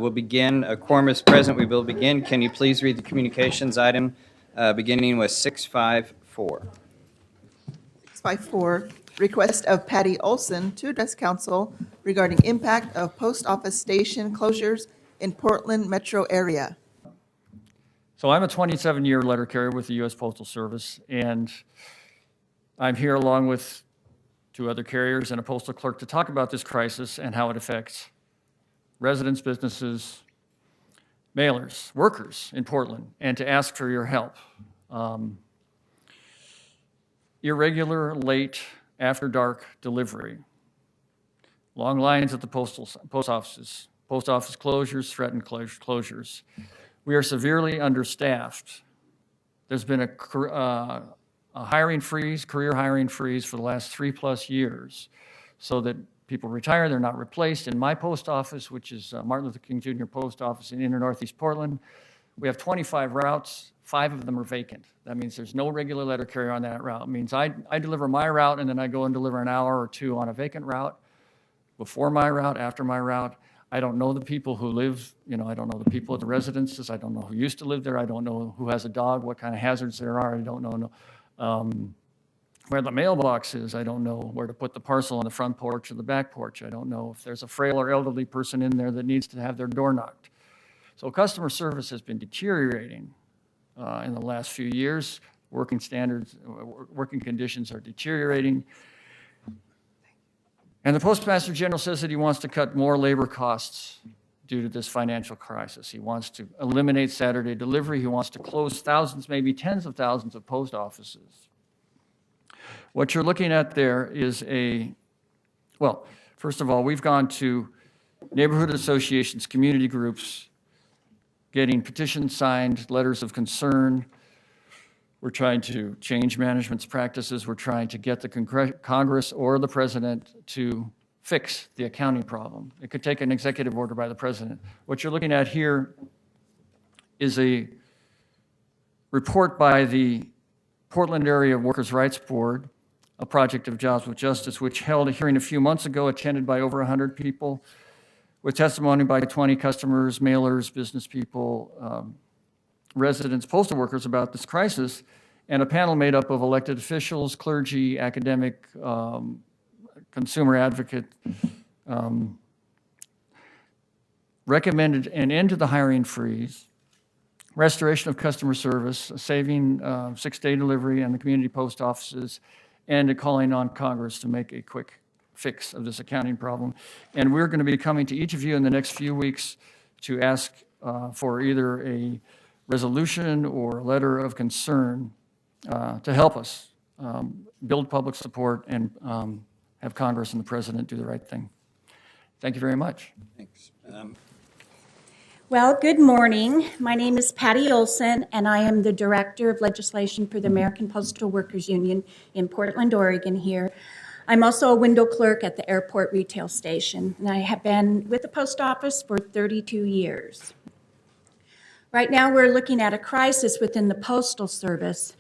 We'll begin. A quorum is present. We will begin. Can you please read the communications item beginning with 654? 654, request of Patty Olson to address council regarding impact of post office station closures in Portland metro area. So I'm a 27-year letter carrier with the U.S. Postal Service, and I'm here along with two other carriers and a postal clerk to talk about this crisis and how it affects residents, businesses, mailers, workers in Portland, and to ask for your help. Irregular, late, after dark delivery. Long lines at the post offices. Post office closures, threatened closures. We are severely understaffed. There's been a hiring freeze, career hiring freeze for the last 3+ years, so that people retire, they're not replaced. In my post office, which is Martin Luther King Jr. Post Office in inner Northeast Portland, we have 25 routes, 5 of them are vacant. That means there's no regular letter carrier on that route. It means I deliver my route and then I go and deliver an hour or two on a vacant route, before my route, after my route. I don't know the people who live, I don't know the people at the residences. I don't know who used to live there. I don't know who has a dog, what kind of hazards there are. I don't know where the mailbox is. I don't know where to put the parcel on the front porch or the back porch. I don't know if there's a frail or elderly person in there that needs to have their door knocked. So customer service has been deteriorating in the last few years. Working conditions are deteriorating. And the Postmaster General says that he wants to cut more labor costs due to this financial crisis. He wants to eliminate Saturday delivery. He wants to close thousands, maybe tens of thousands of post offices. What you're looking at there is first of all, we've gone to neighborhood associations, community groups, getting petitions signed, letters of concern. We're trying to change management's practices. We're trying to get the Congress or the president to fix the accounting problem. It could take an executive order by the president. What you're looking at here is a report by the Portland Area Workers' Rights Board, a project of Jobs with Justice, which held a hearing a few months ago, attended by over 100 people, with testimony by 20 customers, mailers, business people, residents, postal workers about this crisis, and a panel made up of elected officials, clergy, academic, consumer advocate, recommended an end to the hiring freeze, restoration of customer service, saving 6-day delivery and the community post offices, and calling on Congress to make a quick fix of this accounting problem. And we're going to be coming to each of you in the next few weeks to ask for either a resolution or a letter of concern to help us build public support and have Congress and the President do the right thing. Thank you very much. Thanks. Well, good morning. My name is Patty Olson, and I am the Director of Legislation for the American Postal Workers Union in Portland, Oregon here. I'm also a window clerk at the airport retail station, and I have been with the post office for 32 years. Right now, we're looking at a crisis within the Postal Service,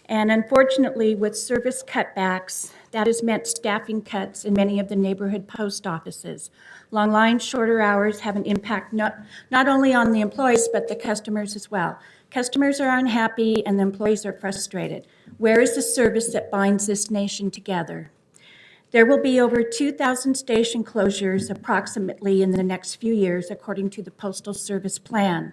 and unfortunately, with service cutbacks, that has meant staffing cuts in many of the neighborhood post offices. Long lines, shorter hours have an impact not only on the employees, but the customers as well. Customers are unhappy and the employees are frustrated. Where is the service that binds this nation together? There will be over 2,000 station closures approximately in the next few years, according to the Postal Service plan.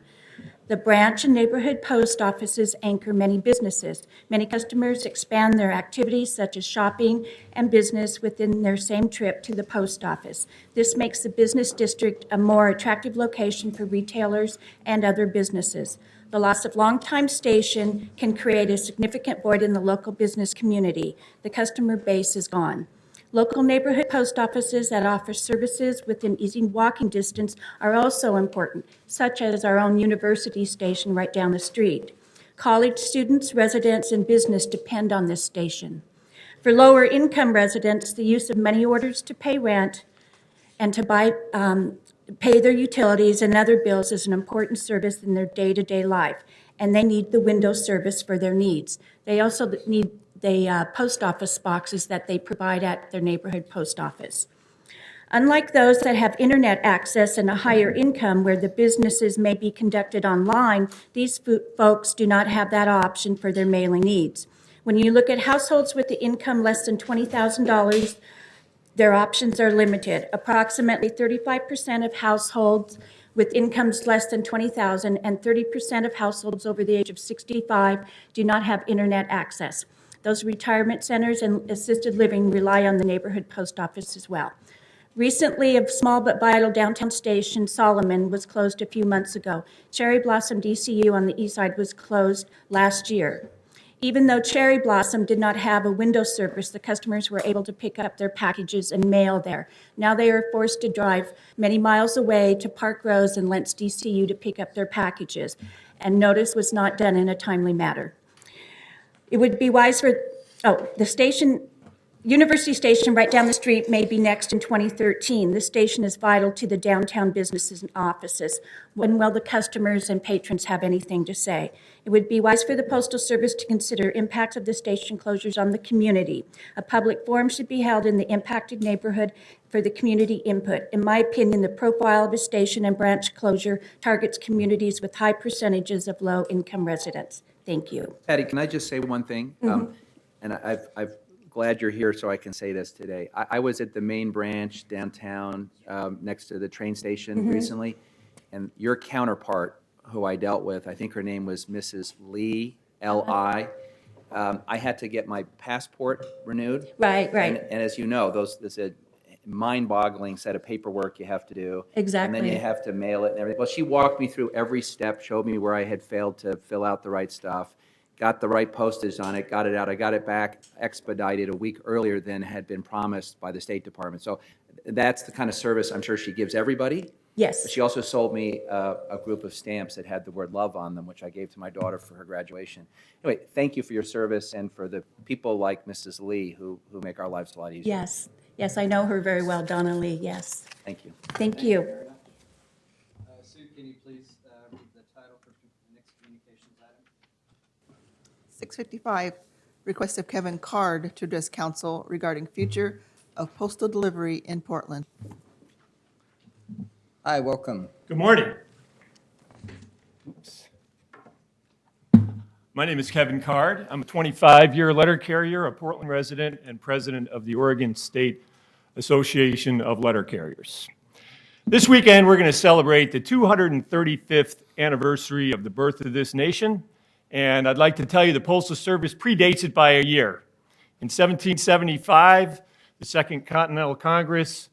The branch and neighborhood post offices anchor many businesses. Many customers expand their activities such as shopping and business within their same trip to the post office. This makes the business district a more attractive location for retailers and other businesses. The loss of longtime station can create a significant void in the local business community. The customer base is gone. Local neighborhood post offices that offer services within easy walking distance are also important, such as our own university station right down the street. College students, residents, and business depend on this station. For lower income residents, the use of money orders to pay rent and to pay their utilities and other bills is an important service in their day-to-day life, and they need the window service for their needs. They also need the post office boxes that they provide at their neighborhood post office. Unlike those that have internet access and a higher income where the businesses may be conducted online, these folks do not have that option for their mailing needs. When you look at households with the income less than $20,000, their options are limited. Approximately 35% of households with incomes less than $20,000 and 30% of households over the age of 65 do not have internet access. Those retirement centers and assisted living rely on the neighborhood post office as well. Recently, a small but vital downtown station, Solomon, was closed a few months ago. Cherry Blossom DCU on the east side was closed last year. Even though Cherry Blossom did not have a window service, the customers were able to pick up their packages and mail there. Now they are forced to drive many miles away to Park Rose and Lentz DCU to pick up their packages, and notice was not done in a timely manner. It would be wise for, the station, University Station right down the street may be next in 2013. This station is vital to the downtown businesses and offices. When will the customers and patrons have anything to say? It would be wise for the Postal Service to consider impacts of the station closures on the community. A public forum should be held in the impacted neighborhood for the community input. In my opinion, the profile of a station and branch closure targets communities with high percentages of low-income residents. Thank you. Patty, can I just say one thing? And I've glad you're here so I can say this today. I was at the main branch downtown next to the train station recently, and your counterpart, who I dealt with, I think her name was Mrs. Lee, L.I. I had to get my passport renewed. Right. And as you know, there's a mind-boggling set of paperwork you have to do. Exactly. And then you have to mail it and everything. Well, she walked me through every step, showed me where I had failed to fill out the right stuff, got the right postage on it, got it out. I got it back expedited a week earlier than had been promised by the State Department. So that's the kind of service I'm sure she gives everybody. Yes. But she also sold me a group of stamps that had the word love on them, which I gave to my daughter for her graduation. Anyway, thank you for your service and for the people like Mrs. Lee who make our lives a lot easier. Yes, I know her very well, Donna Lee, yes. Thank you. Thank you. Sue, can you please read the title for the next communications item? 655, request of Kevin Card to address council regarding future of postal delivery in Portland. Hi, welcome. Good morning. Oops. My name is Kevin Card. I'm a 25-year letter carrier, a Portland resident, and president of the Oregon State Association of Letter Carriers. This weekend, we're going to celebrate the 235th anniversary of the birth of this nation, and I'd like to tell you the Postal Service predates it by a year. In 1775, the Second Continental Congress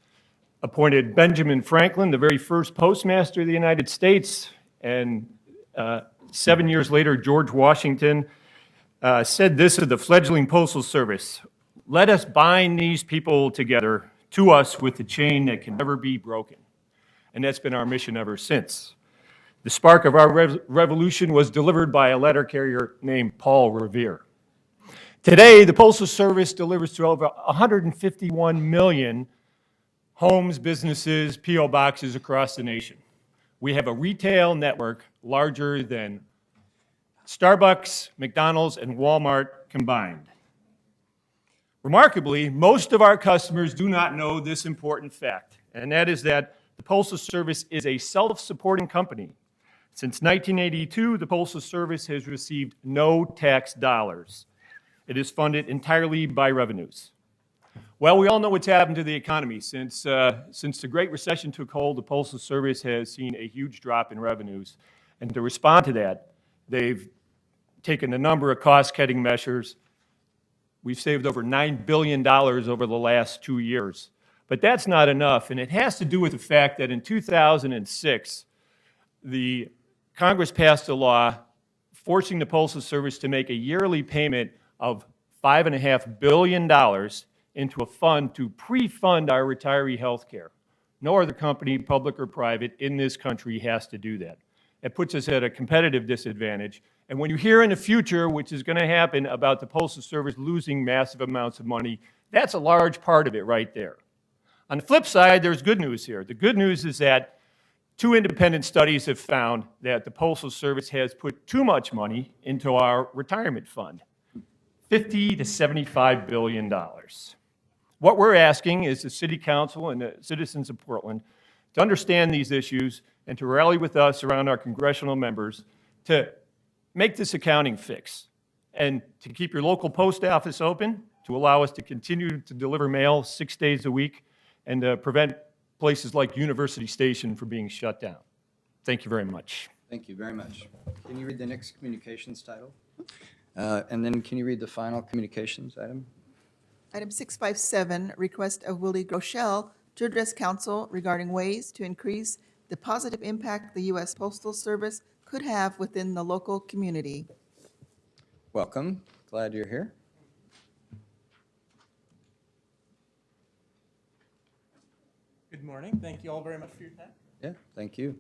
appointed Benjamin Franklin, the very first postmaster of the United States, and 7 years later, George Washington said this of the fledgling Postal Service: "Let us bind these people together to us with a chain that can never be broken." And that's been our mission ever since. The spark of our revolution was delivered by a letter carrier named Paul Revere. Today, the Postal Service delivers to over 151 million homes, businesses, P.O. boxes across the nation. We have a retail network larger than Starbucks, McDonald's, and Walmart combined. Remarkably, most of our customers do not know this important fact, and that is that the Postal Service is a self-supporting company. Since 1982, the Postal Service has received no tax dollars. It is funded entirely by revenues. Well, we all know what's happened to the economy. Since the Great Recession took hold, the Postal Service has seen a huge drop in revenues. And to respond to that, they've taken a number of cost-cutting measures. We've saved over $9 billion over the last 2 years. But that's not enough, and it has to do with the fact that in 2006, the Congress passed a law forcing the Postal Service to make a yearly payment of $5.5 billion into a fund to pre-fund our retiree health care. No other company, public or private, in this country has to do that. It puts us at a competitive disadvantage. And when you hear in the future, which is going to happen, about the Postal Service losing massive amounts of money, that's a large part of it right there. On the flip side, there's good news here. The good news is that 2 independent studies have found that the Postal Service has put too much money into our retirement fund, $50 to $75 billion. what we're asking is the city council and the citizens of Portland to understand these issues and to rally with us around our congressional members to make this accounting fix and to keep your local post office open, to allow us to continue to deliver mail 6 days a week, and to prevent places like University Station from being shut down. Thank you very much. Thank you very much. Can you read the next communications title? And then can you read the final communications item? Item 657, request of Willie Groeschel to address council regarding ways to increase the positive impact the U.S. Postal Service could have within the local community. Welcome. Glad you're here. Good morning. Thank you all very much for your time. Yeah, thank you.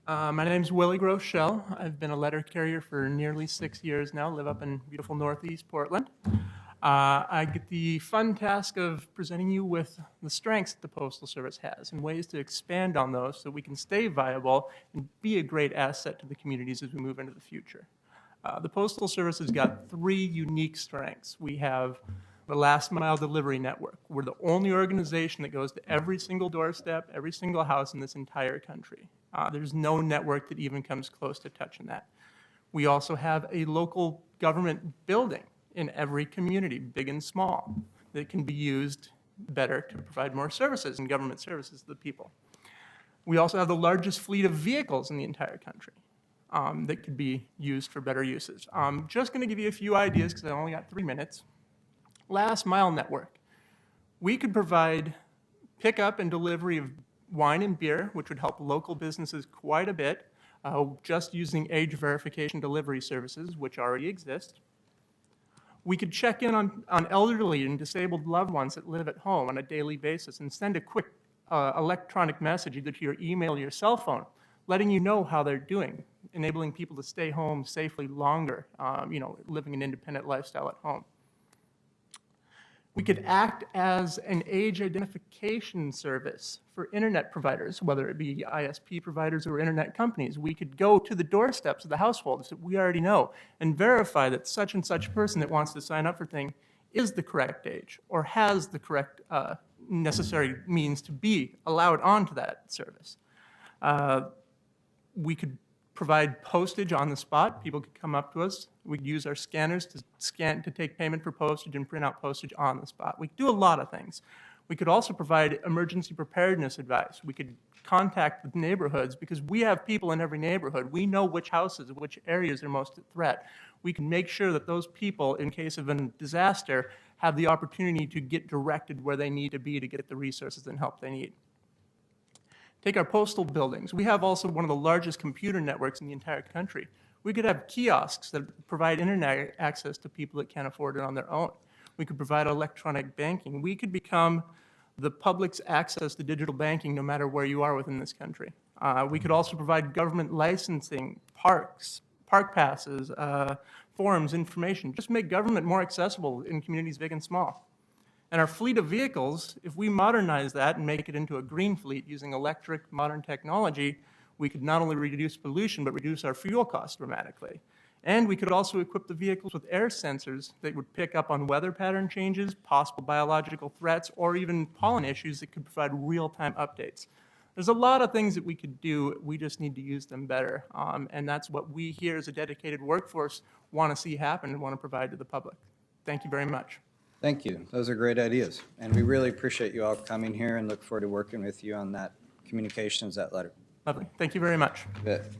My name's Willie Groeschel. I've been a letter carrier for nearly 6 years now, live up in beautiful Northeast Portland. I get the fun task of presenting you with the strengths that the Postal Service has and ways to expand on those so we can stay viable and be a great asset to the communities as we move into the future. The Postal Service has got 3 unique strengths. We have the last mile delivery network. We're the only organization that goes to every single doorstep, every single house in this entire country. There's no network that even comes close to touching that. We also have a local government building in every community, big and small, that can be used better to provide more services and government services to the people. We also have the largest fleet of vehicles in the entire country that could be used for better uses. I'm just going to give you a few ideas because I only got 3 minutes. Last mile network. We could provide pickup and delivery of wine and beer, which would help local businesses quite a bit, just using age verification delivery services, which already exist. We could check in on elderly and disabled loved ones that live at home on a daily basis and send a quick electronic message either to your email or your cell phone, letting you know how they're doing, enabling people to stay home safely longer, living an independent lifestyle at home. We could act as an age identification service for internet providers, whether it be ISP providers or internet companies. We could go to the doorsteps of the households that we already know and verify that such and such person that wants to sign up for thing is the correct age or has the correct necessary means to be allowed onto that service. We could provide postage on the spot. People could come up to us. We could use our scanners to take payment for postage and print out postage on the spot. We could do a lot of things. We could also provide emergency preparedness advice. We could contact the neighborhoods because we have people in every neighborhood. We know which houses, which areas are most at threat. We can make sure that those people, in case of a disaster, have the opportunity to get directed where they need to be to get the resources and help they need. Take our postal buildings. We have also one of the largest computer networks in the entire country. We could have kiosks that provide internet access to people that can't afford it on their own. We could provide electronic banking. We could become the public's access to digital banking no matter where you are within this country. We could also provide government licensing, parks, park passes, forms, information. Just make government more accessible in communities big and small. And our fleet of vehicles, if we modernize that and make it into a green fleet using electric, modern technology, we could not only reduce pollution, but reduce our fuel costs dramatically. And we could also equip the vehicles with air sensors that would pick up on weather pattern changes, possible biological threats, or even pollen issues that could provide real-time updates. There's a lot of things that we could do. We just need to use them better. And that's what we here as a dedicated workforce want to see happen and want to provide to the public. Thank you very much. Thank you. Those are great ideas. And we really appreciate you all coming here and look forward to working with you on that communications, that letter. Lovely. Thank you very much. Bet.